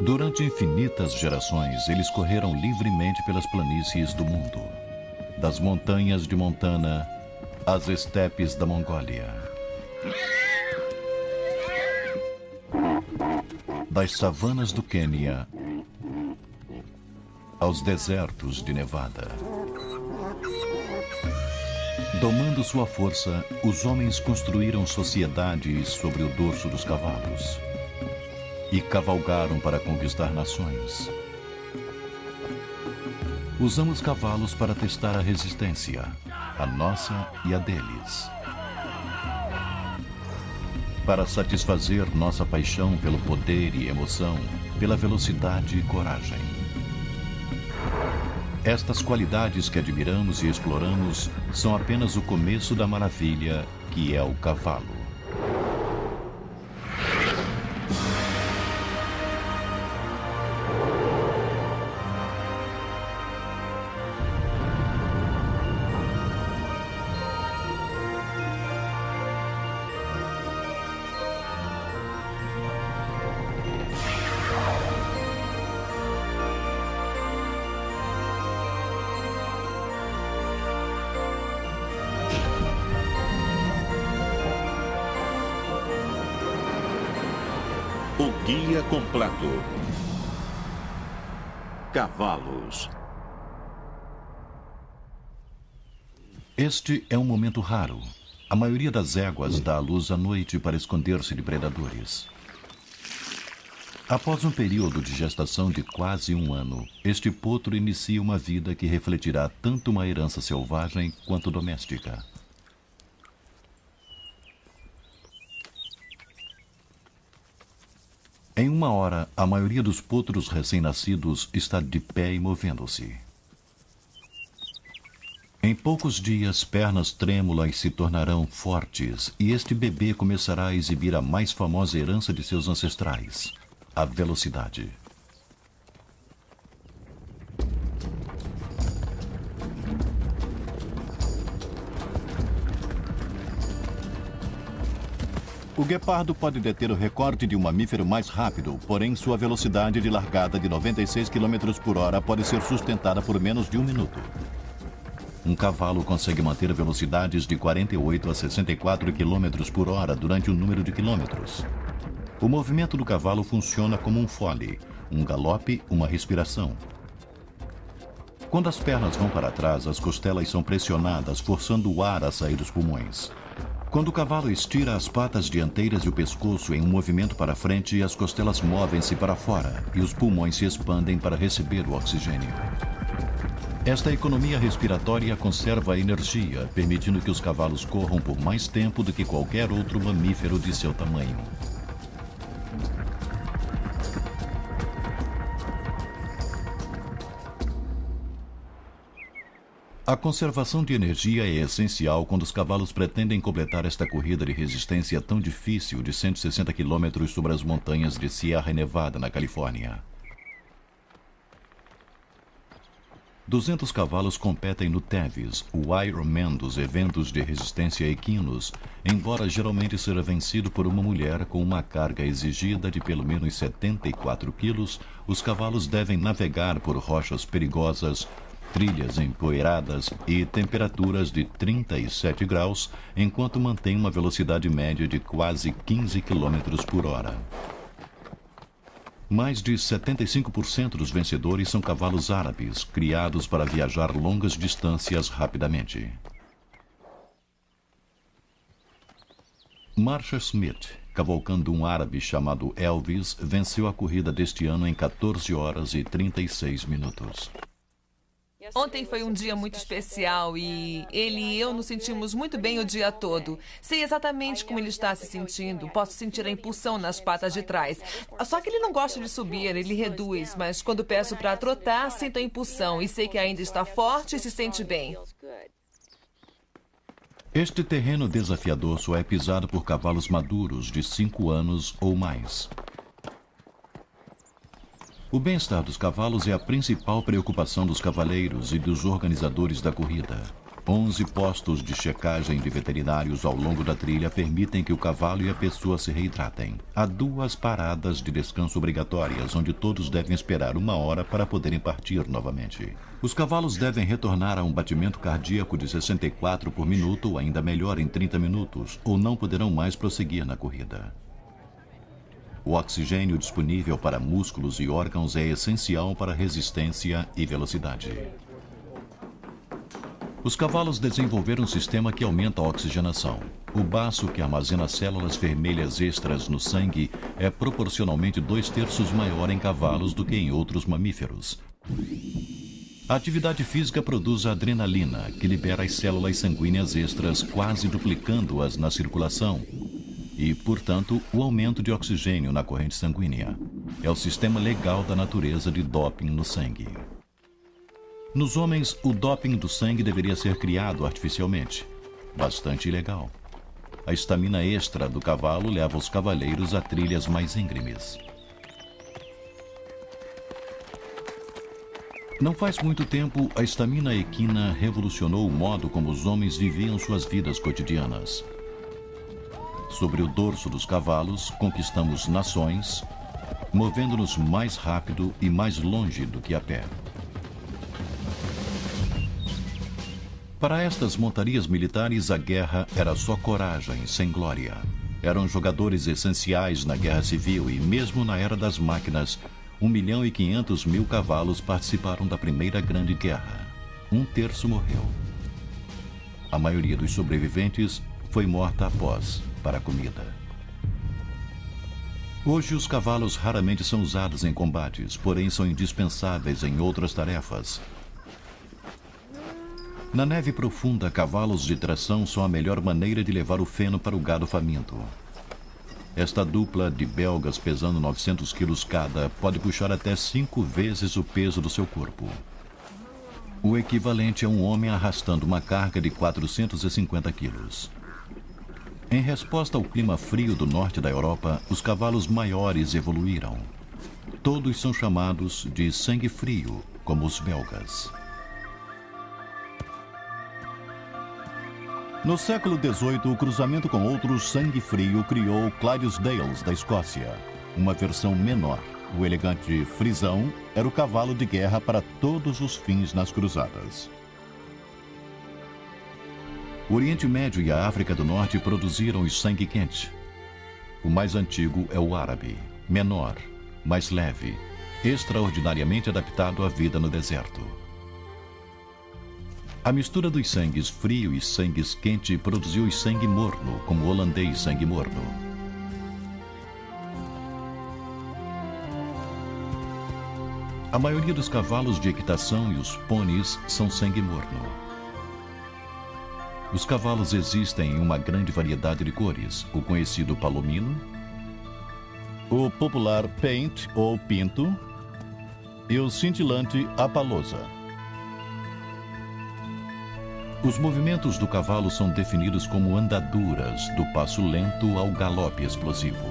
Durante infinitas gerações, eles correram livremente pelas planícies do mundo, das montanhas de Montana às estepes da Mongólia, das savanas do Quênia aos desertos de Nevada. Domando sua força, os homens construíram sociedades sobre o dorso dos cavalos e cavalgaram para conquistar nações. Usamos cavalos para testar a resistência, a nossa e a deles. Para satisfazer nossa paixão pelo poder e emoção, pela velocidade e coragem. Estas qualidades que admiramos e exploramos são apenas o começo da maravilha que é o cavalo. O guia completo. Cavalos. Este é um momento raro. A maioria das éguas dá à luz à noite para esconder-se de predadores. Após um período de gestação de quase um ano, este potro inicia uma vida que refletirá tanto uma herança selvagem quanto doméstica. Em uma hora, a maioria dos potros recém-nascidos está de pé e movendo-se. Em poucos dias, pernas trêmulas se tornarão fortes e este bebê começará a exibir a mais famosa herança de seus ancestrais, a velocidade. O guepardo pode deter o recorde de um mamífero mais rápido, porém sua velocidade de largada de 96 km por hora pode ser sustentada por menos de um minuto. Um cavalo consegue manter velocidades de 48 a 64 km por hora durante um número de quilômetros. O movimento do cavalo funciona como um fole, um galope, uma respiração. Quando as pernas vão para trás, as costelas são pressionadas, forçando o ar a sair dos pulmões. Quando o cavalo estira as patas dianteiras e o pescoço em um movimento para frente, as costelas movem-se para fora e os pulmões se expandem para receber o oxigênio. Esta economia respiratória conserva a energia, permitindo que os cavalos corram por mais tempo do que qualquer outro mamífero de seu tamanho. A conservação de energia é essencial quando os cavalos pretendem completar esta corrida de resistência tão difícil de 160 km sobre as montanhas de Sierra Nevada, na Califórnia. 200 cavalos competem no Tevis, o Ironman dos eventos de resistência equinos, embora geralmente seja vencido por uma mulher com uma carga exigida de pelo menos 74 quilos, os cavalos devem navegar por rochas perigosas, trilhas empoeiradas e temperaturas de 37 graus, enquanto mantém uma velocidade média de quase 15 km por hora. Mais de 75% dos vencedores são cavalos árabes, criados para viajar longas distâncias rapidamente. Marsha Smith, cavalcando um árabe chamado Elvis, venceu a corrida deste ano em 14 horas e 36 minutos. Ontem foi um dia muito especial e ele e eu nos sentimos muito bem o dia todo. Sei exatamente como ele está se sentindo. Posso sentir a impulsão nas patas de trás. Só que ele não gosta de subir, ele reduz. Mas quando peço para trotar, sinto a impulsão e sei que ainda está forte e se sente bem. Este terreno desafiador só é pisado por cavalos maduros de 5 anos ou mais. O bem-estar dos cavalos é a principal preocupação dos cavaleiros e dos organizadores da corrida. 11 postos de checagem de veterinários ao longo da trilha permitem que o cavalo e a pessoa se reidratem. Há 2 paradas de descanso obrigatórias, onde todos devem esperar 1 hora para poderem partir novamente. Os cavalos devem retornar a um batimento cardíaco de 64 por minuto, ou ainda melhor, em 30 minutos, ou não poderão mais prosseguir na corrida. O oxigênio disponível para músculos e órgãos é essencial para resistência e velocidade. Os cavalos desenvolveram um sistema que aumenta a oxigenação. O baço, que armazena células vermelhas extras no sangue, é proporcionalmente 2/3 maior em cavalos do que em outros mamíferos. A atividade física produz a adrenalina, que libera as células sanguíneas extras, quase duplicando-as na circulação. E, portanto, o aumento de oxigênio na corrente sanguínea. É o sistema legal da natureza de doping no sangue. Nos homens, o doping do sangue deveria ser criado artificialmente. Bastante ilegal. A estamina extra do cavalo leva os cavaleiros a trilhas mais íngremes. Não faz muito tempo, a estamina equina revolucionou o modo como os homens viviam suas vidas cotidianas. Sobre o dorso dos cavalos, conquistamos nações, movendo-nos mais rápido e mais longe do que a pé. Para estas montarias militares, a guerra era só coragem, sem glória. Eram jogadores essenciais na guerra civil e, mesmo na era das máquinas, 1.500.000 cavalos participaram da Primeira Grande Guerra. 1/3 morreu. A maioria dos sobreviventes foi morta após, para a comida. Hoje, os cavalos raramente são usados em combates, porém são indispensáveis em outras tarefas. Na neve profunda, cavalos de tração são a melhor maneira de levar o feno para o gado faminto. Esta dupla de belgas pesando 900 quilos cada pode puxar até 5 vezes o peso do seu corpo. O equivalente a um homem arrastando uma carga de 450 quilos. Em resposta ao clima frio do norte da Europa, os cavalos maiores evoluíram. Todos são chamados de sangue frio, como os belgas. No século XVIII, o cruzamento com outros sangue frio criou Clydesdales da Escócia, uma versão menor. O elegante frisão era o cavalo de guerra para todos os fins nas cruzadas. O Oriente Médio e a África do Norte produziram o sangue quente. O mais antigo é o árabe, menor, mais leve, extraordinariamente adaptado à vida no deserto. A mistura dos sangues frio e sangues quente produziu o sangue morno, como o holandês sangue morno. A maioria dos cavalos de equitação e os pôneis são sangue morno. Os cavalos existem em uma grande variedade de cores, o conhecido palomino, o popular paint ou pinto e o cintilante apalosa. Os movimentos do cavalo são definidos como andaduras, do passo lento ao galope explosivo.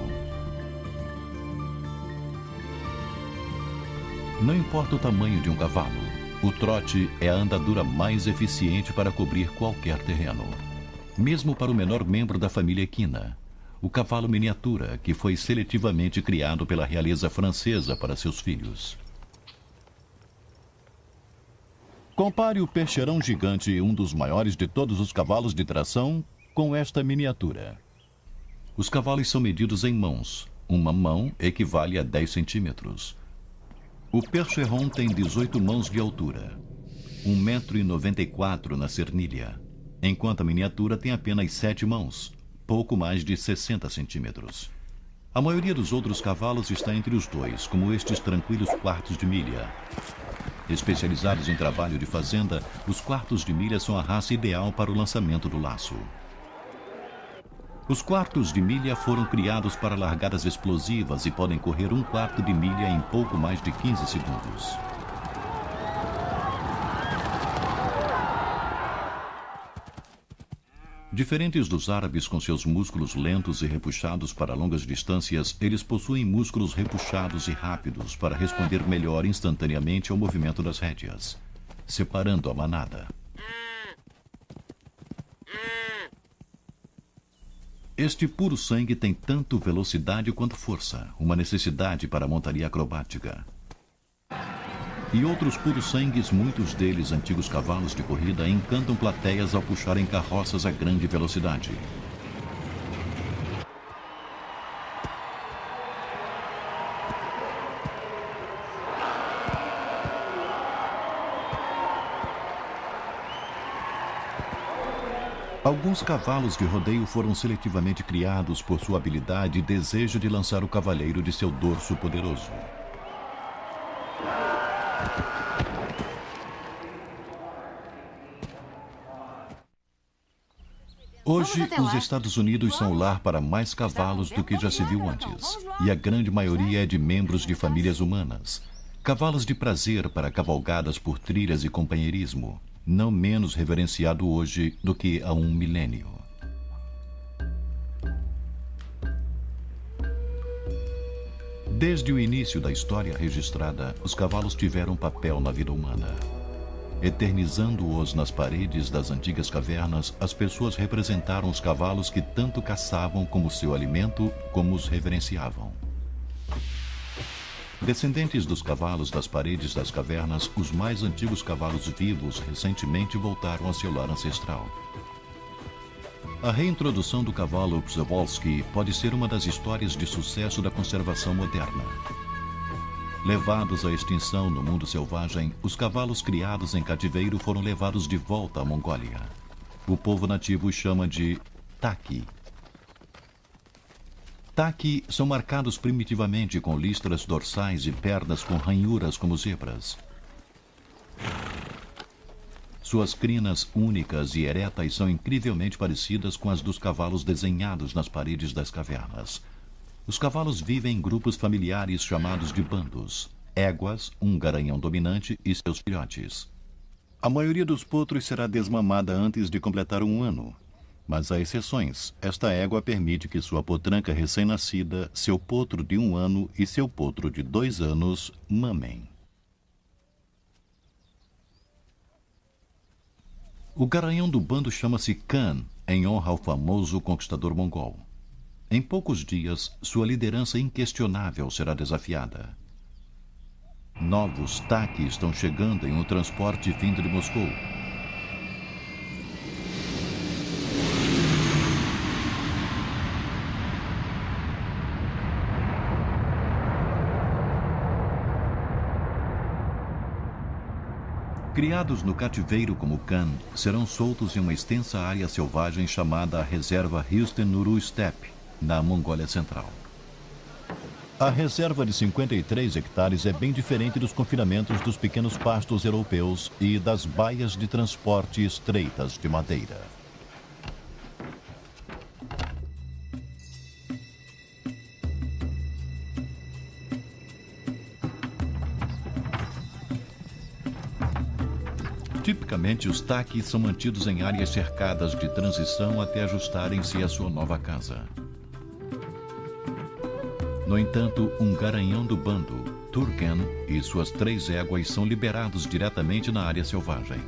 Não importa o tamanho de um cavalo, o trote é a andadura mais eficiente para cobrir qualquer terreno. Mesmo para o menor membro da família equina, o cavalo miniatura, que foi seletivamente criado pela realeza francesa para seus filhos. Compare o percherão gigante, um dos maiores de todos os cavalos de tração, com esta miniatura. Os cavalos são medidos em mãos. Uma mão equivale a 10 centímetros. O percheron tem 18 mãos de altura, 1,94 m na cernilha, enquanto a miniatura tem apenas 7 mãos, pouco mais de 60 centímetros. A maioria dos outros cavalos está entre os dois, como estes tranquilos quartos de milha. Especializados em trabalho de fazenda, os quartos de milha são a raça ideal para o lançamento do laço. Os quartos de milha foram criados para largadas explosivas e podem correr 1/4 de milha em pouco mais de 15 segundos. Diferentes dos árabes com seus músculos lentos e repuxados para longas distâncias, eles possuem músculos repuxados e rápidos para responder melhor instantaneamente ao movimento das rédeas, separando a manada. Este puro sangue tem tanto velocidade quanto força, uma necessidade para a montaria acrobática. E outros puros sangues, muitos deles antigos cavalos de corrida, encantam plateias ao puxarem carroças a grande velocidade. Alguns cavalos de rodeio foram seletivamente criados por sua habilidade e desejo de lançar o cavaleiro de seu dorso poderoso. Hoje, os Estados Unidos são o lar para mais cavalos do que já se viu antes, e a grande maioria é de membros de famílias humanas. Cavalos de prazer para cavalgadas por trilhas e companheirismo, não menos reverenciado hoje do que há um milênio. Desde o início da história registrada, os cavalos tiveram papel na vida humana. Eternizando-os nas paredes das antigas cavernas, as pessoas representaram os cavalos que tanto caçavam como seu alimento, como os reverenciavam. Descendentes dos cavalos das paredes das cavernas, os mais antigos cavalos vivos recentemente voltaram a seu lar ancestral. A reintrodução do cavalo Przewalski pode ser uma das histórias de sucesso da conservação moderna. Levados à extinção no mundo selvagem, os cavalos criados em cativeiro foram levados de volta à Mongólia. O povo nativo os chama de Taki. Taki são marcados primitivamente com listras dorsais e pernas com ranhuras como zebras. Suas crinas únicas e eretas são incrivelmente parecidas com as dos cavalos desenhados nas paredes das cavernas. Os cavalos vivem em grupos familiares chamados de bandos, éguas, um garanhão dominante e seus filhotes. A maioria dos potros será desmamada antes de completar 1 ano, mas há exceções. Esta égua permite que sua potranca recém-nascida, seu potro de 1 ano e seu potro de 2 anos mamem. O garanhão do bando chama-se Khan, em honra ao famoso conquistador mongol. Em poucos dias, sua liderança inquestionável será desafiada. Novos Taki estão chegando em um transporte vindo de Moscou. Criados no cativeiro como Khan, serão soltos em uma extensa área selvagem chamada a Reserva Hüsten-Nuru Steppe, na Mongólia Central. A reserva de 53 hectares é bem diferente dos confinamentos dos pequenos pastos europeus e das baias de transporte estreitas de madeira. Tipicamente, os Taki são mantidos em áreas cercadas de transição até ajustarem-se à sua nova casa. No entanto, um garanhão do bando, Turken, e suas 3 éguas são liberados diretamente na área selvagem.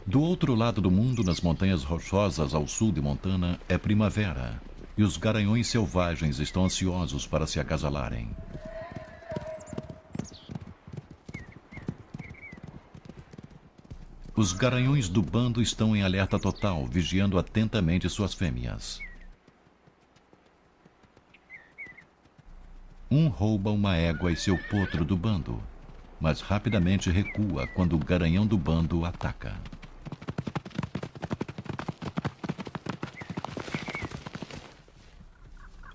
Do outro lado do mundo, nas montanhas rochosas ao sul de Montana, é primavera, e os garanhões selvagens estão ansiosos para se acasalarem. Os garanhões do bando estão em alerta total, vigiando atentamente suas fêmeas. Um rouba uma égua e seu potro do bando, mas rapidamente recua quando o garanhão do bando ataca.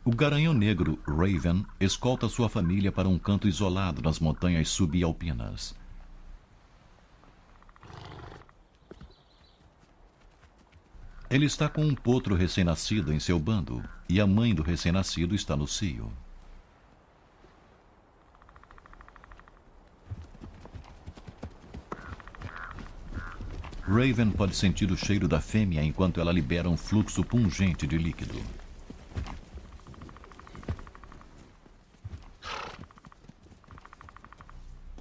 O garanhão negro, Raven, escolta sua família para um canto isolado nas montanhas subalpinas. Ele está com um potro recém-nascido em seu bando e a mãe do recém-nascido está no cio. Raven pode sentir o cheiro da fêmea enquanto ela libera um fluxo pungente de líquido.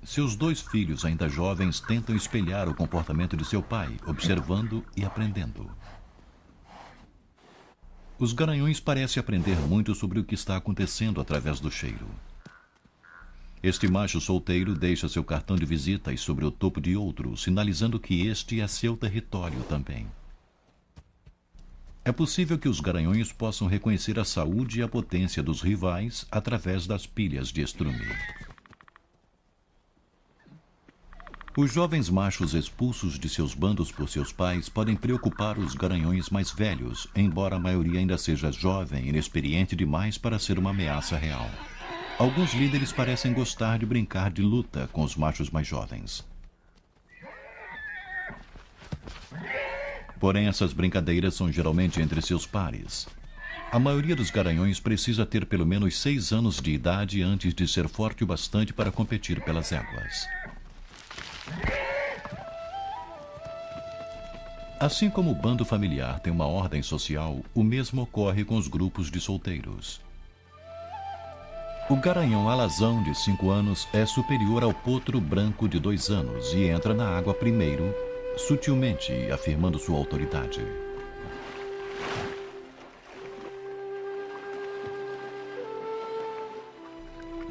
Seus 2 filhos, ainda jovens, tentam espelhar o comportamento de seu pai, observando e aprendendo. Os garanhões parecem aprender muito sobre o que está acontecendo através do cheiro. Este macho solteiro deixa seu cartão de visita sobre o topo de outro, sinalizando que este é seu território também. É possível que os garanhões possam reconhecer a saúde e a potência dos rivais através das pilhas de estrume. Os jovens machos expulsos de seus bandos por seus pais podem preocupar os garanhões mais velhos, embora a maioria ainda seja jovem e inexperiente demais para ser uma ameaça real. Alguns líderes parecem gostar de brincar de luta com os machos mais jovens. Porém, essas brincadeiras são geralmente entre seus pares. A maioria dos garanhões precisa ter pelo menos 6 anos de idade antes de ser forte o bastante para competir pelas éguas. Assim como o bando familiar tem uma ordem social, o mesmo ocorre com os grupos de solteiros. O garanhão alazão de 5 anos é superior ao potro branco de 2 anos e entra na água primeiro, sutilmente afirmando sua autoridade.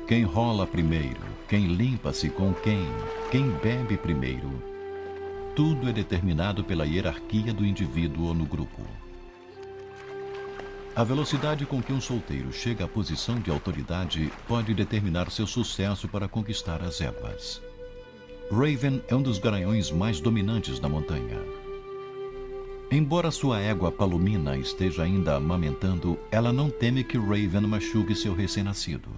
Quem rola primeiro, quem limpa-se com quem bebe primeiro, tudo é determinado pela hierarquia do indivíduo no grupo. A velocidade com que um solteiro chega à posição de autoridade pode determinar seu sucesso para conquistar as éguas. Raven é um dos garanhões mais dominantes da montanha. Embora sua égua Palomina esteja ainda amamentando, ela não teme que Raven machuque seu recém-nascido.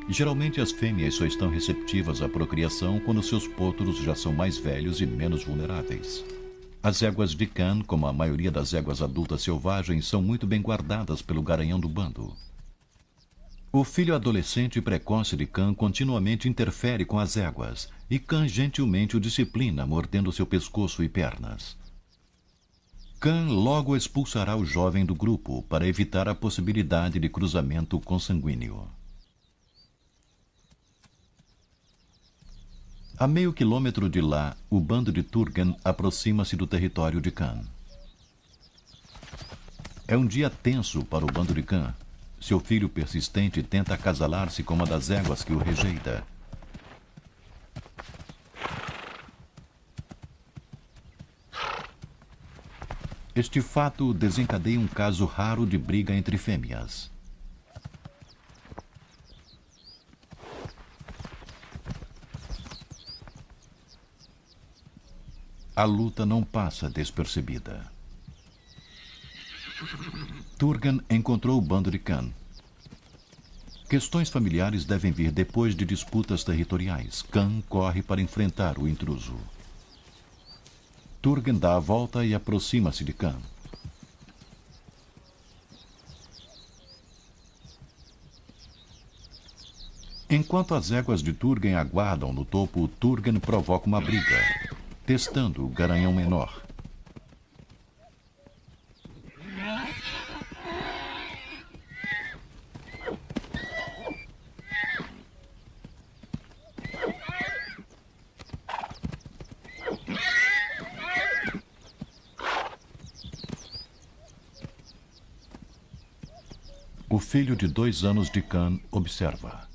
Geralmente as fêmeas só estão receptivas à procriação quando seus potros já são mais velhos e menos vulneráveis. As éguas de Khan, como a maioria das éguas adultas selvagens, são muito bem guardadas pelo garanhão do bando. O filho adolescente e precoce de Khan continuamente interfere com as éguas, e Khan gentilmente o disciplina, mordendo seu pescoço e pernas. Khan logo expulsará o jovem do grupo para evitar a possibilidade de cruzamento consanguíneo. A meio quilômetro de lá, o bando de Turgan aproxima-se do território de Khan. É um dia tenso para o bando de Khan. Seu filho persistente tenta acasalar-se com uma das éguas que o rejeita. Este fato desencadeia um caso raro de briga entre fêmeas. A luta não passa despercebida. Turgan encontrou o bando de Khan. Questões familiares devem vir depois de disputas territoriais. Khan corre para enfrentar o intruso. Turgan dá a volta e aproxima-se de Khan. Enquanto as éguas de Turgan aguardam no topo, Turgan provoca uma briga, testando o garanhão menor. O filho de 2 anos de Khan observa.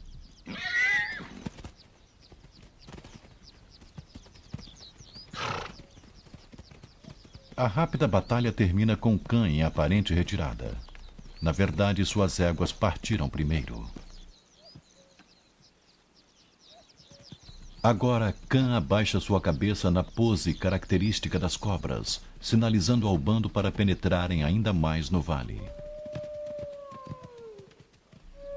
A rápida batalha termina com Khan em aparente retirada. Na verdade, suas éguas partiram primeiro. Agora, Khan abaixa sua cabeça na pose característica das cobras, sinalizando ao bando para penetrarem ainda mais no vale.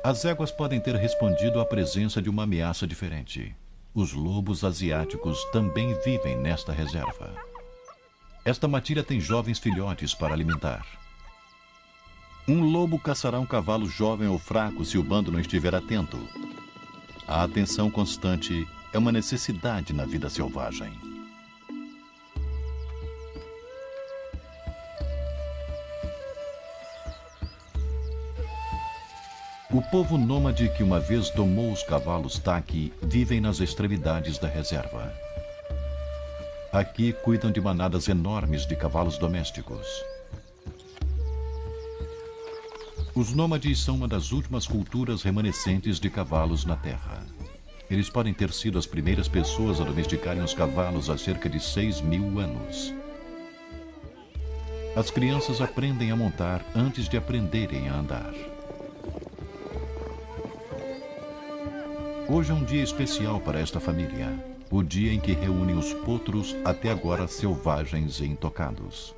As éguas podem ter respondido à presença de uma ameaça diferente. Os lobos asiáticos também vivem nesta reserva. Esta matilha tem jovens filhotes para alimentar. Um lobo caçará um cavalo jovem ou fraco se o bando não estiver atento. A atenção constante é uma necessidade na vida selvagem. O povo nômade que uma vez domou os cavalos taqui vivem nas extremidades da reserva. Aqui cuidam de manadas enormes de cavalos domésticos. Os nômades são uma das últimas culturas remanescentes de cavalos na Terra. Eles podem ter sido as primeiras pessoas a domesticarem os cavalos há cerca de 6.000 anos. As crianças aprendem a montar antes de aprenderem a andar. Hoje é um dia especial para esta família, o dia em que reúnem os potros até agora selvagens e intocados.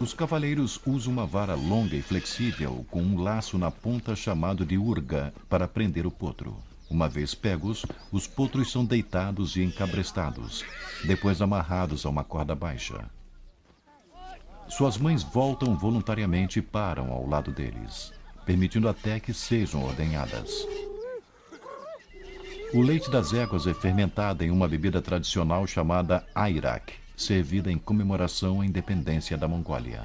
Os cavaleiros usam uma vara longa e flexível com um laço na ponta chamado de urga para prender o potro. Uma vez pegos, os potros são deitados e encabrestados, depois amarrados a uma corda baixa. Suas mães voltam voluntariamente e param ao lado deles, permitindo até que sejam ordenhadas. O leite das éguas é fermentado em uma bebida tradicional chamada airak, servida em comemoração à independência da Mongólia.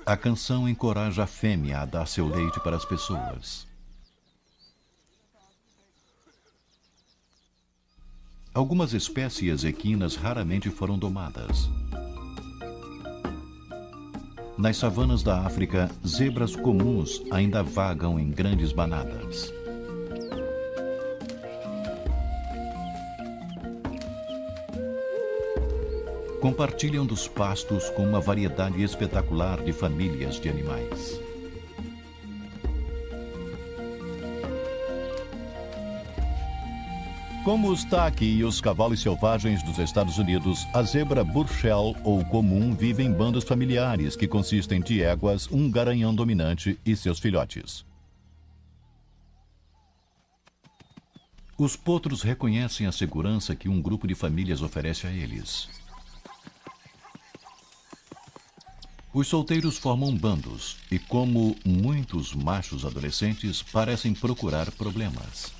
A canção encoraja a fêmea a dar seu leite para as pessoas. Algumas espécies equinas raramente foram domadas. Nas savanas da África, zebras comuns ainda vagam em grandes manadas. Compartilham dos pastos com uma variedade espetacular de famílias de animais. Como os taqui e os cavalos selvagens dos Estados Unidos, a zebra Burchell ou comum vive em bandos familiares que consistem de éguas, um garanhão dominante e seus filhotes. Os potros reconhecem a segurança que um grupo de famílias oferece a eles. Os solteiros formam bandos e, como muitos machos adolescentes, parecem procurar problemas.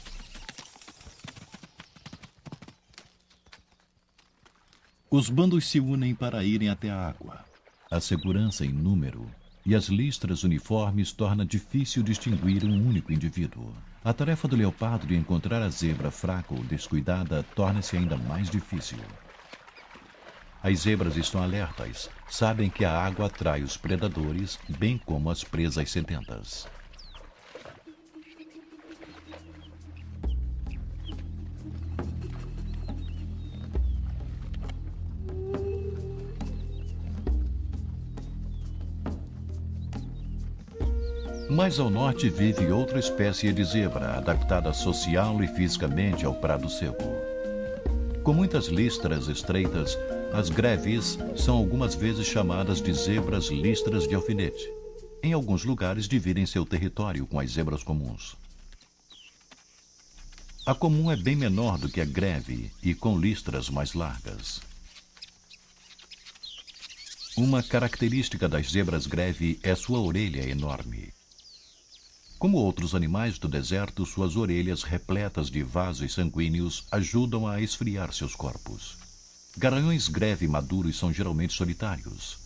Os bandos se unem para irem até a água. A segurança em número e as listras uniformes torna difícil distinguir um único indivíduo. A tarefa do leopardo de encontrar a zebra fraca ou descuidada torna-se ainda mais difícil. As zebras estão alertas, sabem que a água atrai os predadores, bem como as presas sedentas. Mais ao norte vive outra espécie de zebra, adaptada social e fisicamente ao prado seco. Com muitas listras estreitas, as greves são algumas vezes chamadas de zebras listras de alfinete. Em alguns lugares dividem seu território com as zebras comuns. A comum é bem menor do que a greve e com listras mais largas. Uma característica das zebras greve é sua orelha enorme. Como outros animais do deserto, suas orelhas repletas de vasos sanguíneos ajudam a esfriar seus corpos. Garanhões greve maduros são geralmente solitários.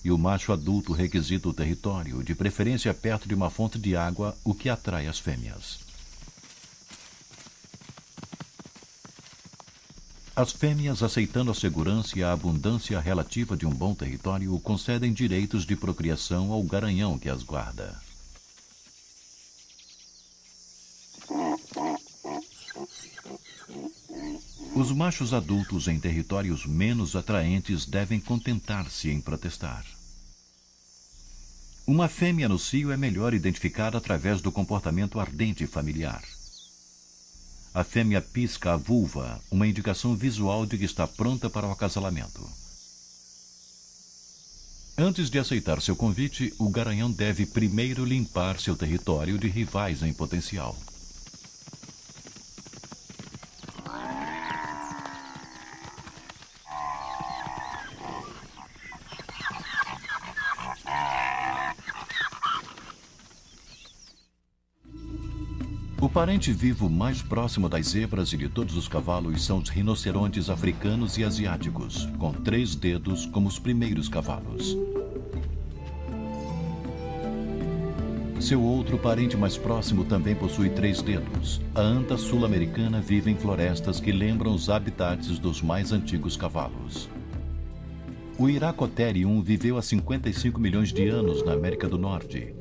E o macho adulto requisita o território, de preferência perto de uma fonte de água, o que atrai as fêmeas. As fêmeas, aceitando a segurança e a abundância relativa de um bom território, concedem direitos de procriação ao garanhão que as guarda. Os machos adultos em territórios menos atraentes devem contentar-se em protestar. Uma fêmea no cio é melhor identificada através do comportamento ardente familiar. A fêmea pisca a vulva, uma indicação visual de que está pronta para o acasalamento. Antes de aceitar seu convite, o garanhão deve primeiro limpar seu território de rivais em potencial. O parente vivo mais próximo das zebras e de todos os cavalos são os rinocerontes africanos e asiáticos, com 3 dedos como os primeiros cavalos. Seu outro parente mais próximo também possui 3 dedos. A anta sul-americana vive em florestas que lembram os habitats dos mais antigos cavalos. O Iracotherium viveu há 55 milhões de anos na América do Norte.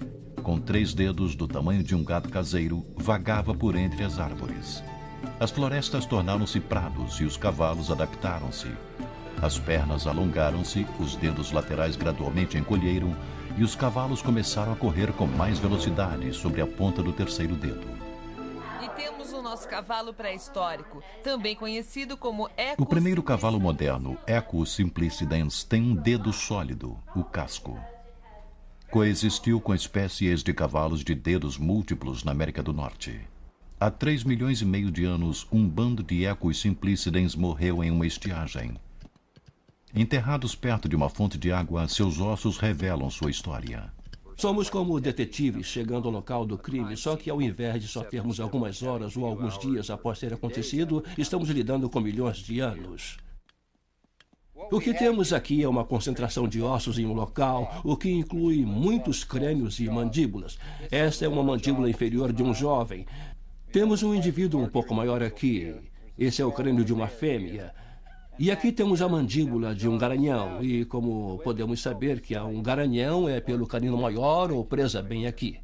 Com 3 dedos do tamanho de um gato caseiro, vagava por entre as árvores. As florestas tornaram-se prados e os cavalos adaptaram-se. As pernas alongaram-se, os dedos laterais gradualmente encolheram e os cavalos começaram a correr com mais velocidade sobre a ponta do 3º dedo. E temos o nosso cavalo pré-histórico, também conhecido como Equus. O primeiro cavalo moderno, Equus simplicidens, tem um dedo sólido, o casco. Coexistiu com espécies de cavalos de dedos múltiplos na América do Norte. Há 3 milhões e meio de anos, um bando de Equus simplicidens morreu em uma estiagem. Enterrados perto de uma fonte de água, seus ossos revelam sua história. Somos como detetives chegando ao local do crime, só que ao invés de só termos algumas horas ou alguns dias após ter acontecido, estamos lidando com milhões de anos. O que temos aqui é uma concentração de ossos em um local, o que inclui muitos crânios e mandíbulas. Esta é uma mandíbula inferior de um jovem. Temos um indivíduo um pouco maior aqui. Esse é o crânio de uma fêmea. E aqui temos a mandíbula de um garanhão. E como podemos saber que um garanhão é pelo canino maior ou presa bem aqui.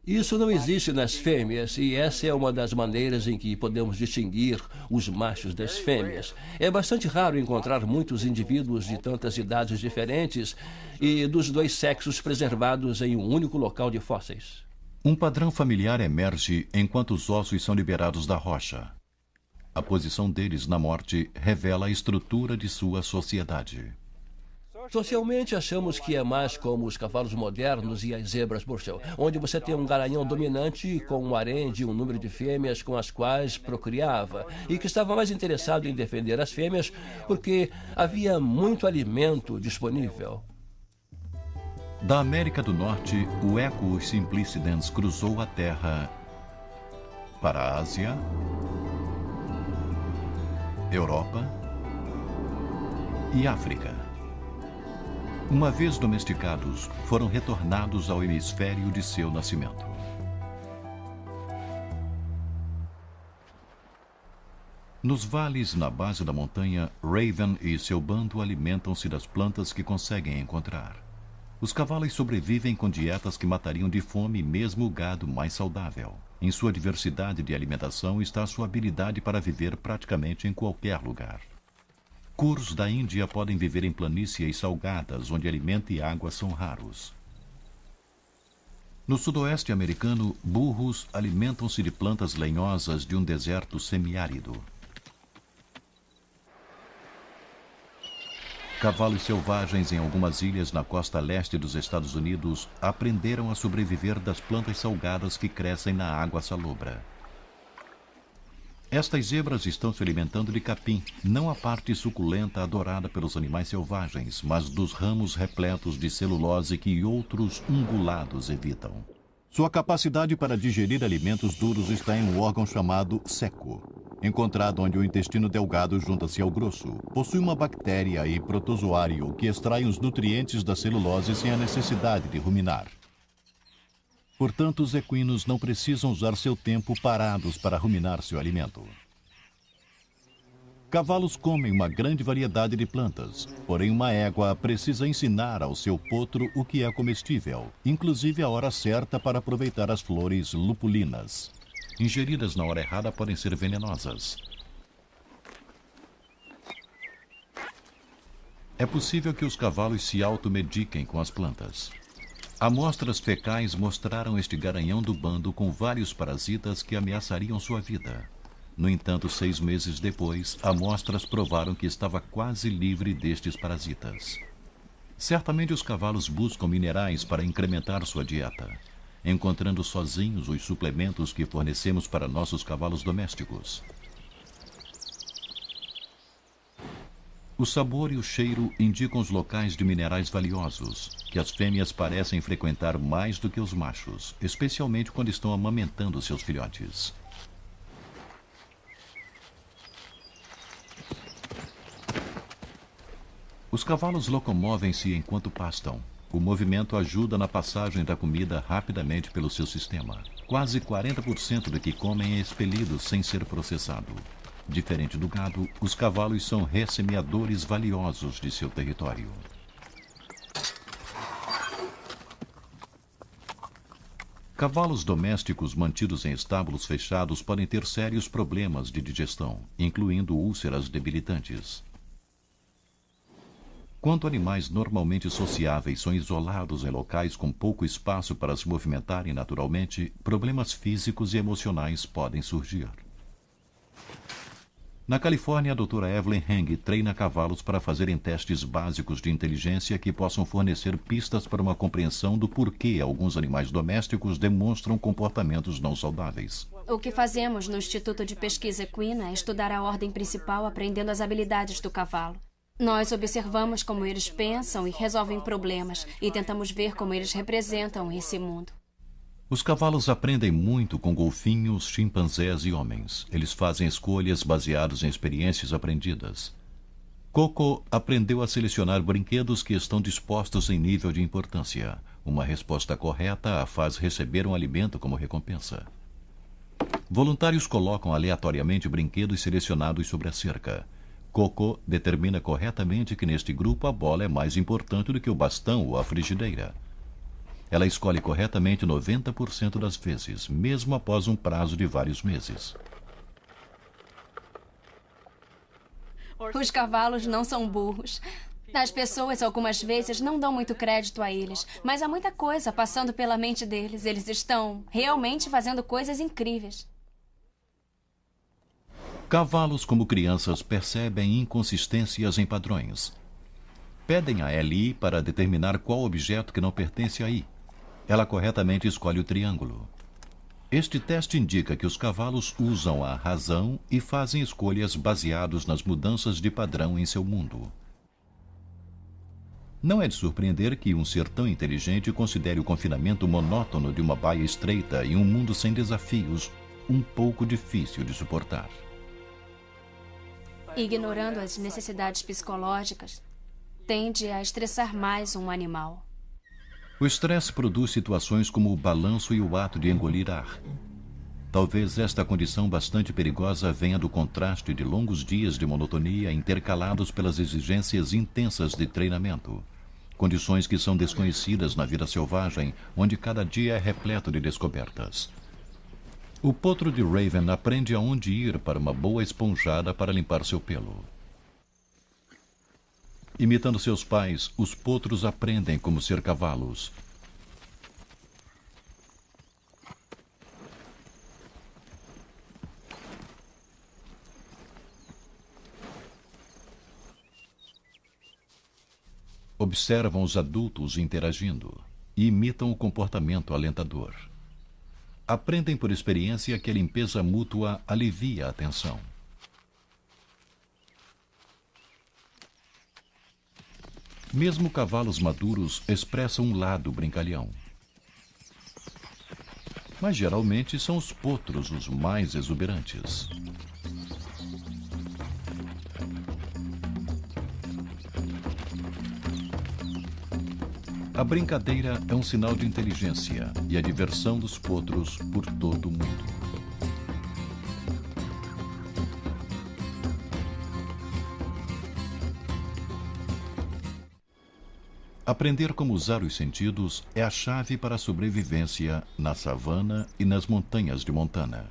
Isso não existe nas fêmeas e essa é uma das maneiras em que podemos distinguir os machos das fêmeas. É bastante raro encontrar muitos indivíduos de tantas idades diferentes e dos 2 sexos preservados em um único local de fósseis. Um padrão familiar emerge enquanto os ossos são liberados da rocha. A posição deles na morte revela a estrutura de sua sociedade. Socialmente, achamos que é mais como os cavalos modernos e as zebras Burchell, onde você tem um garanhão dominante com um harém de um número de fêmeas com as quais procriava e que estava mais interessado em defender as fêmeas porque havia muito alimento disponível. Da América do Norte, o Equus simplicidens cruzou a terra para a Ásia, Europa e África. Uma vez domesticados, foram retornados ao hemisfério de seu nascimento. Nos vales na base da montanha, Raven e seu bando alimentam-se das plantas que conseguem encontrar. Os cavalos sobrevivem com dietas que matariam de fome mesmo o gado mais saudável. Em sua diversidade de alimentação está sua habilidade para viver praticamente em qualquer lugar. Curs da Índia podem viver em planícies salgadas, onde alimento e água são raros. No sudoeste americano, burros alimentam-se de plantas lenhosas de um deserto semiárido. Cavalos selvagens em algumas ilhas na costa leste dos Estados Unidos aprenderam a sobreviver das plantas salgadas que crescem na água salobra. Estas zebras estão se alimentando de capim, não a parte suculenta adorada pelos animais selvagens, mas dos ramos repletos de celulose que outros ungulados evitam. Sua capacidade para digerir alimentos duros está em um órgão chamado ceco, encontrado onde o intestino delgado junta-se ao grosso. Possui uma bactéria e protozoário que extraem os nutrientes da celulose sem a necessidade de ruminar. Portanto, os equinos não precisam usar seu tempo parados para ruminar seu alimento. Cavalos comem uma grande variedade de plantas, porém uma égua precisa ensinar ao seu potro o que é comestível, inclusive a hora certa para aproveitar as flores lupulinas. Ingeridas na hora errada podem ser venenosas. É possível que os cavalos se automediquem com as plantas. Amostras fecais mostraram este garanhão do bando com vários parasitas que ameaçariam sua vida. No entanto, 6 meses depois, amostras provaram que estava quase livre destes parasitas. Certamente os cavalos buscam minerais para incrementar sua dieta, encontrando sozinhos os suplementos que fornecemos para nossos cavalos domésticos. O sabor e o cheiro indicam os locais de minerais valiosos, que as fêmeas parecem frequentar mais do que os machos, especialmente quando estão amamentando seus filhotes. Os cavalos locomovem-se enquanto pastam. O movimento ajuda na passagem da comida rapidamente pelo seu sistema. Quase 40% do que comem é expelido sem ser processado. Diferente do gado, os cavalos são ressemeadores valiosos de seu território. Cavalos domésticos mantidos em estábulos fechados podem ter sérios problemas de digestão, incluindo úlceras debilitantes. Quando animais normalmente sociáveis são isolados em locais com pouco espaço para se movimentarem naturalmente, problemas físicos e emocionais podem surgir. Na Califórnia, a doutora Evelyn Heng treina cavalos para fazerem testes básicos de inteligência que possam fornecer pistas para uma compreensão do porquê alguns animais domésticos demonstram comportamentos não saudáveis. O que fazemos no Instituto de Pesquisa Equina é estudar a ordem principal aprendendo as habilidades do cavalo. Nós observamos como eles pensam e resolvem problemas e tentamos ver como eles representam esse mundo. Os cavalos aprendem muito com golfinhos, chimpanzés e homens. Eles fazem escolhas baseadas em experiências aprendidas. Coco aprendeu a selecionar brinquedos que estão dispostos em nível de importância. Uma resposta correta a faz receber um alimento como recompensa. Voluntários colocam aleatoriamente brinquedos selecionados sobre a cerca. Coco determina corretamente que neste grupo a bola é mais importante do que o bastão ou a frigideira. Ela escolhe corretamente 90% das vezes, mesmo após um prazo de vários meses. Os cavalos não são burros. As pessoas algumas vezes não dão muito crédito a eles, mas há muita coisa passando pela mente deles. Eles estão realmente fazendo coisas incríveis. Cavalos, como crianças, percebem inconsistências em padrões. Pedem a Ellie para determinar qual objeto que não pertence a I. Ela corretamente escolhe o triângulo. Este teste indica que os cavalos usam a razão e fazem escolhas baseadas nas mudanças de padrão em seu mundo. Não é de surpreender que um ser tão inteligente considere o confinamento monótono de uma baia estreita em um mundo sem desafios um pouco difícil de suportar. Ignorando as necessidades psicológicas, tende a estressar mais um animal. O estresse produz situações como o balanço e o ato de engolir ar. Talvez esta condição bastante perigosa venha do contraste de longos dias de monotonia intercalados pelas exigências intensas de treinamento. Condições que são desconhecidas na vida selvagem, onde cada dia é repleto de descobertas. O potro de Raven aprende aonde ir para uma boa esponjada para limpar seu pelo. Imitando seus pais, os potros aprendem como ser cavalos. Observam os adultos interagindo e imitam o comportamento alentador. Aprendem por experiência que a limpeza mútua alivia a tensão. Mesmo cavalos maduros expressam um lado brincalhão. Mas geralmente são os potros os mais exuberantes. A brincadeira é um sinal de inteligência e a diversão dos potros por todo o mundo. Aprender como usar os sentidos é a chave para a sobrevivência na savana e nas montanhas de Montana.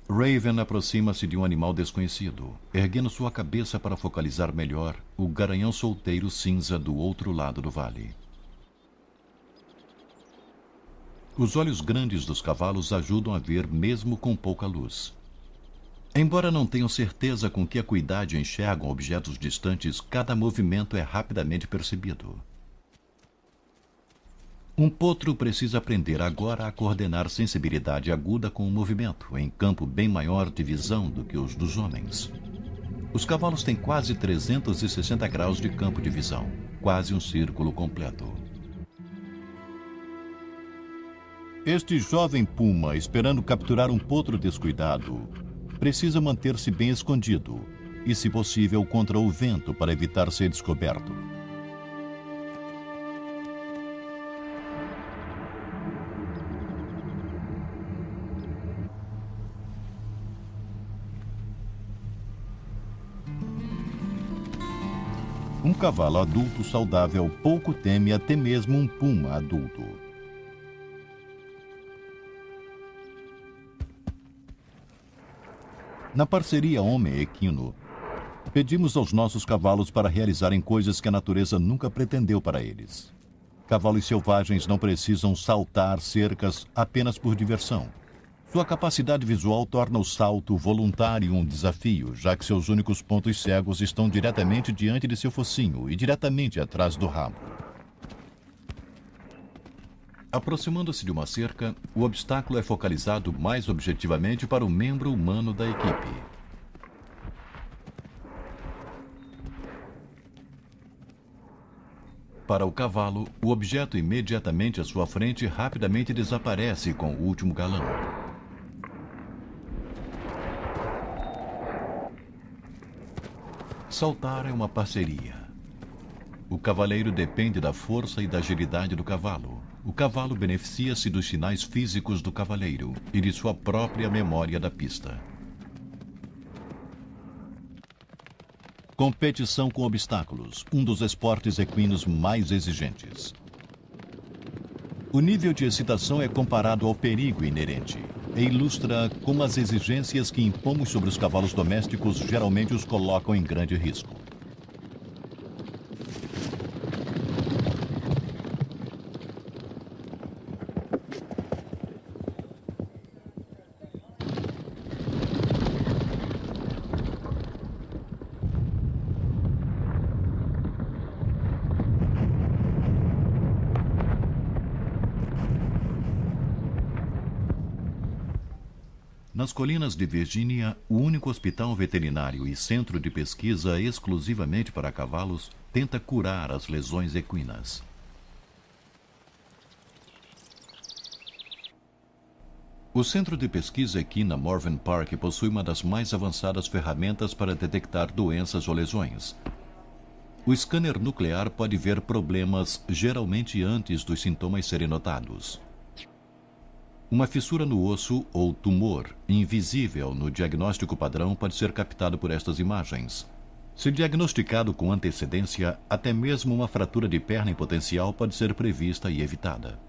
Raven aproxima-se de um animal desconhecido, erguendo sua cabeça para focalizar melhor o garanhão solteiro cinza do outro lado do vale. Os olhos grandes dos cavalos ajudam a ver mesmo com pouca luz. Embora não tenham certeza com que acuidade enxergam objetos distantes, cada movimento é rapidamente percebido. Um potro precisa aprender agora a coordenar sensibilidade aguda com o movimento, em campo bem maior de visão do que os dos homens. Os cavalos têm quase 360 graus de campo de visão, quase um círculo completo. Este jovem puma, esperando capturar um potro descuidado, precisa manter-se bem escondido e, se possível, contra o vento para evitar ser descoberto. Um cavalo adulto saudável pouco teme até mesmo um puma adulto. Na parceria homem-equino, pedimos aos nossos cavalos para realizarem coisas que a natureza nunca pretendeu para eles. Cavalos selvagens não precisam saltar cercas apenas por diversão. Sua capacidade visual torna o salto voluntário um desafio, já que seus únicos pontos cegos estão diretamente diante de seu focinho e diretamente atrás do rabo. Aproximando-se de uma cerca, o obstáculo é focalizado mais objetivamente para o membro humano da equipe. Para o cavalo, o objeto imediatamente à sua frente rapidamente desaparece com o último galão. Saltar é uma parceria. O cavaleiro depende da força e da agilidade do cavalo. O cavalo beneficia-se dos sinais físicos do cavaleiro e de sua própria memória da pista. Competição com obstáculos, um dos esportes equinos mais exigentes. O nível de excitação é comparado ao perigo inerente e ilustra como as exigências que impomos sobre os cavalos domésticos geralmente os colocam em grande risco. Nas colinas de Virgínia, o único hospital veterinário e centro de pesquisa exclusivamente para cavalos tenta curar as lesões equinas. O Centro de Pesquisa Equina Morven Park possui uma das mais avançadas ferramentas para detectar doenças ou lesões. O scanner nuclear pode ver problemas geralmente antes dos sintomas serem notados. Uma fissura no osso ou tumor, invisível no diagnóstico padrão, pode ser captado por estas imagens. Se diagnosticado com antecedência, até mesmo uma fratura de perna em potencial pode ser prevista e evitada.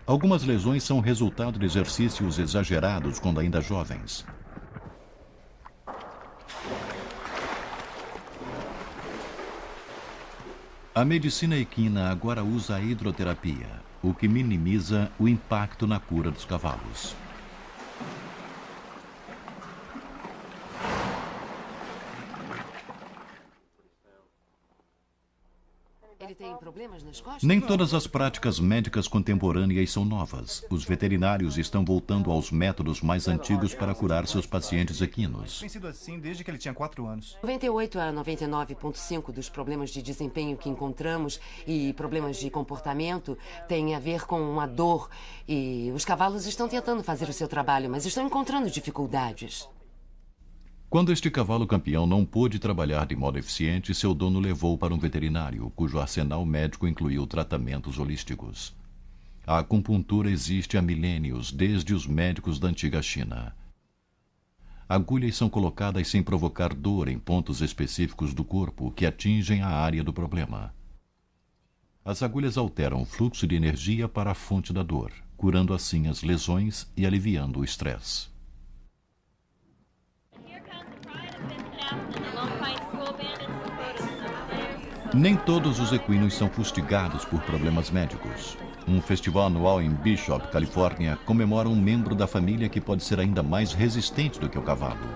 Algumas lesões são resultado de exercícios exagerados quando ainda jovens. A medicina equina agora usa a hidroterapia, o que minimiza o impacto na cura dos cavalos. Ele tem problemas nas costas? Nem todas as práticas médicas contemporâneas são novas. Os veterinários estão voltando aos métodos mais antigos para curar seus pacientes equinos. Tem sido assim desde que ele tinha 4 anos. 98 a 99,5% dos problemas de desempenho que encontramos e problemas de comportamento têm a ver com a dor. E os cavalos estão tentando fazer o seu trabalho, mas estão encontrando dificuldades. Quando este cavalo campeão não pôde trabalhar de modo eficiente, seu dono levou para um veterinário, cujo arsenal médico incluiu tratamentos holísticos. A acupuntura existe há milênios, desde os médicos da antiga China. Agulhas são colocadas sem provocar dor em pontos específicos do corpo que atingem a área do problema. As agulhas alteram o fluxo de energia para a fonte da dor, curando assim as lesões e aliviando o estresse. Nem todos os equinos são fustigados por problemas médicos. Um festival anual em Bishop, Califórnia, comemora um membro da família que pode ser ainda mais resistente do que o cavalo: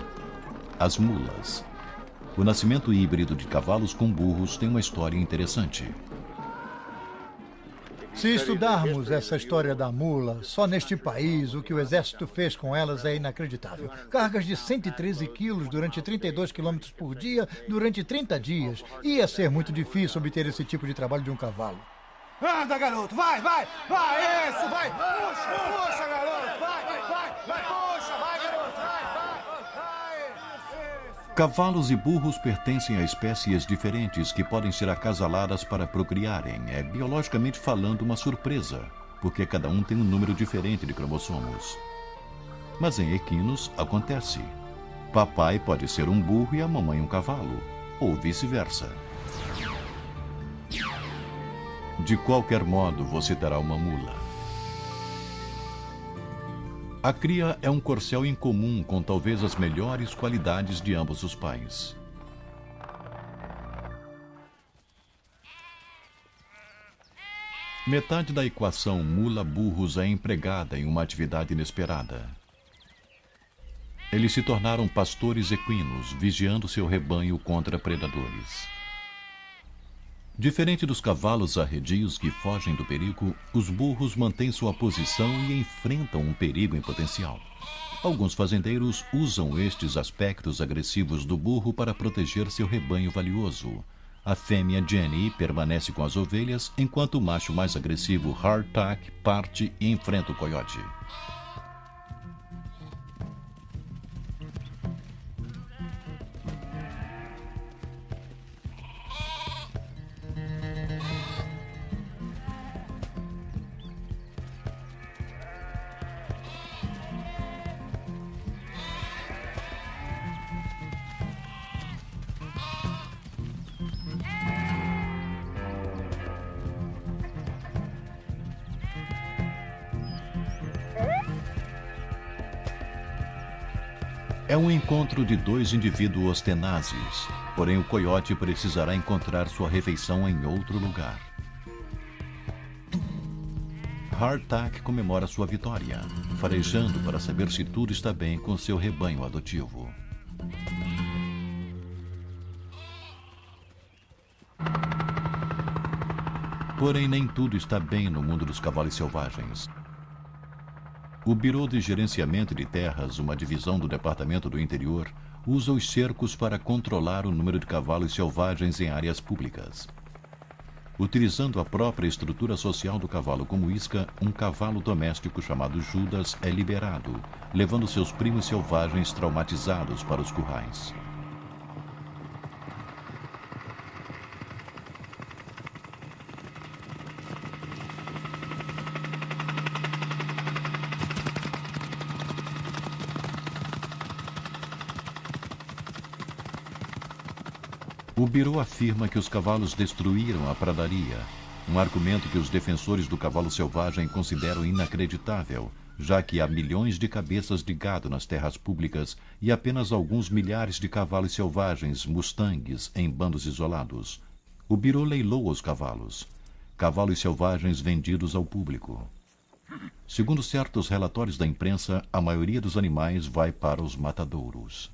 as mulas. O nascimento híbrido de cavalos com burros tem uma história interessante. Se estudarmos essa história da mula, só neste país, o que o exército fez com elas é inacreditável. Cargas de 113 quilos durante 32 quilômetros por dia, durante 30 dias. Ia ser muito difícil obter esse tipo de trabalho de um cavalo. Anda, garoto, vai, vai, vai, isso, vai, puxa, garoto, vai, puxa, vai, garoto, vai. Cavalos e burros pertencem a espécies diferentes que podem ser acasaladas para procriarem. É, biologicamente falando, uma surpresa, porque cada um tem um número diferente de cromossomos. Mas em equinos acontece. Papai pode ser um burro e a mamãe um cavalo, ou vice-versa. De qualquer modo, você terá uma mula. A cria é um corcel incomum com talvez as melhores qualidades de ambos os pais. Metade da equação mula-burros é empregada em uma atividade inesperada. Eles se tornaram pastores equinos, vigiando seu rebanho contra predadores. Diferente dos cavalos arredios que fogem do perigo, os burros mantêm sua posição e enfrentam um perigo em potencial. Alguns fazendeiros usam estes aspectos agressivos do burro para proteger seu rebanho valioso. A fêmea Jenny permanece com as ovelhas, enquanto o macho mais agressivo Hardtack parte e enfrenta o coiote. É um encontro de dois indivíduos tenazes, porém o coiote precisará encontrar sua refeição em outro lugar. Hardtack comemora sua vitória, farejando para saber se tudo está bem com seu rebanho adotivo. Porém, nem tudo está bem no mundo dos cavalos selvagens. O Bureau de Gerenciamento de Terras, uma divisão do Departamento do Interior, usa os cercos para controlar o número de cavalos selvagens em áreas públicas. Utilizando a própria estrutura social do cavalo como isca, um cavalo doméstico chamado Judas é liberado, levando seus primos selvagens traumatizados para os currais. O Bureau afirma que os cavalos destruíram a pradaria, um argumento que os defensores do cavalo selvagem consideram inacreditável, já que há milhões de cabeças de gado nas terras públicas e apenas alguns milhares de cavalos selvagens, mustangues, em bandos isolados. O Bureau leiloa os cavalos selvagens vendidos ao público. Segundo certos relatórios da imprensa, a maioria dos animais vai para os matadouros.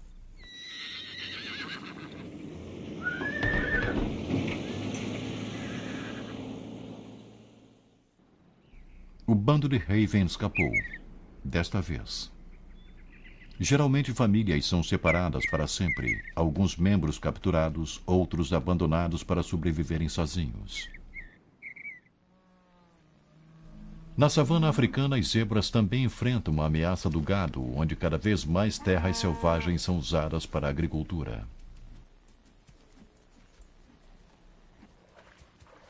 O bando de Raven escapou, desta vez. Geralmente famílias são separadas para sempre, alguns membros capturados, outros abandonados para sobreviverem sozinhos. Na savana africana, as zebras também enfrentam uma ameaça do gado, onde cada vez mais terras selvagens são usadas para a agricultura.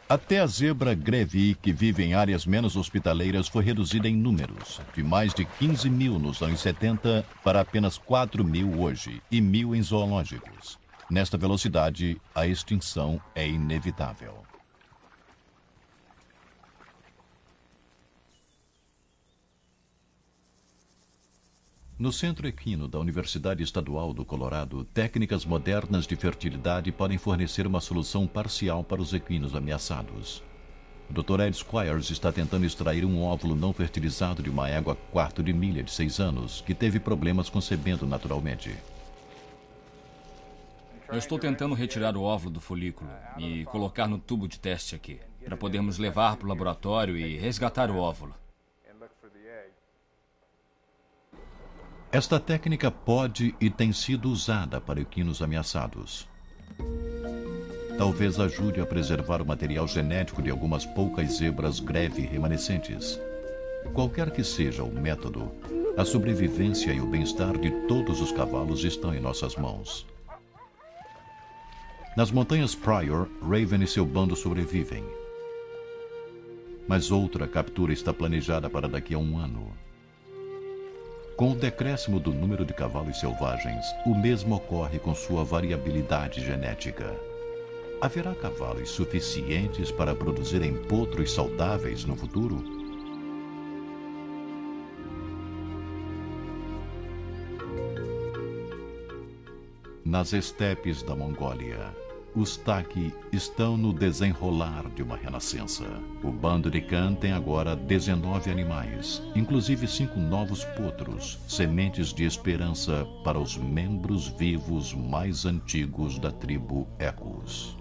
Até a zebra Grevi, que vive em áreas menos hospitaleiras, foi reduzida em números, de mais de 15 mil nos anos 70 para apenas 4 mil hoje, e 1.000 em zoológicos. Nesta velocidade, a extinção é inevitável. No Centro Equino da Universidade Estadual do Colorado, técnicas modernas de fertilidade podem fornecer uma solução parcial para os equinos ameaçados. O Dr. Ed Squires está tentando extrair um óvulo não fertilizado de uma égua quarto de milha de 6 anos, que teve problemas concebendo naturalmente. Eu estou tentando retirar o óvulo do folículo e colocar no tubo de teste aqui, para podermos levar para o laboratório e resgatar o óvulo. Esta técnica pode e tem sido usada para equinos ameaçados. Talvez ajude a preservar o material genético de algumas poucas zebras greve remanescentes. Qualquer que seja o método, a sobrevivência e o bem-estar de todos os cavalos estão em nossas mãos. Nas montanhas Pryor, Raven e seu bando sobrevivem. Mas outra captura está planejada para daqui a um ano. Com o decréscimo do número de cavalos selvagens, o mesmo ocorre com sua variabilidade genética. Haverá cavalos suficientes para produzirem potros saudáveis no futuro? Nas estepes da Mongólia, os Taki estão no desenrolar de uma renascença. O bando de Khan tem agora 19 animais, inclusive 5 novos potros, sementes de esperança para os membros vivos mais antigos da tribo Ecos.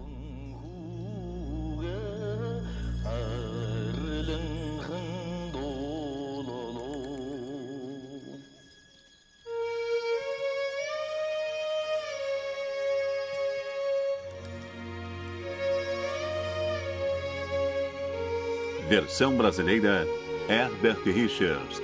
Versão brasileira, Herbert Richards.